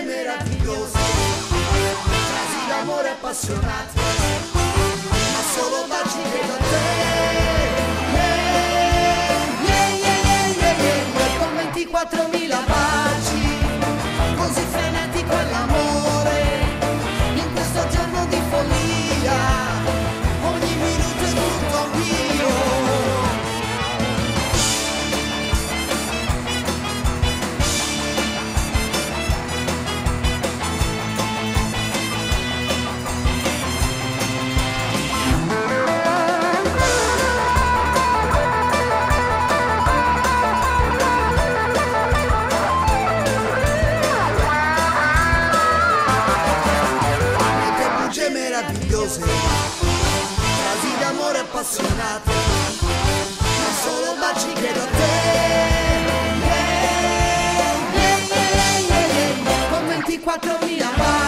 bugie meravigliose, frasi d'amore appassionate, ma solo baci che da te. Con 24.000 baci, così frenetico è l'amore, in questo giorno di follia, ogni minuto è tutto mio. Meravigliose, frasi d'amore appassionate, ma solo baci che da te. Con 24.000 baci.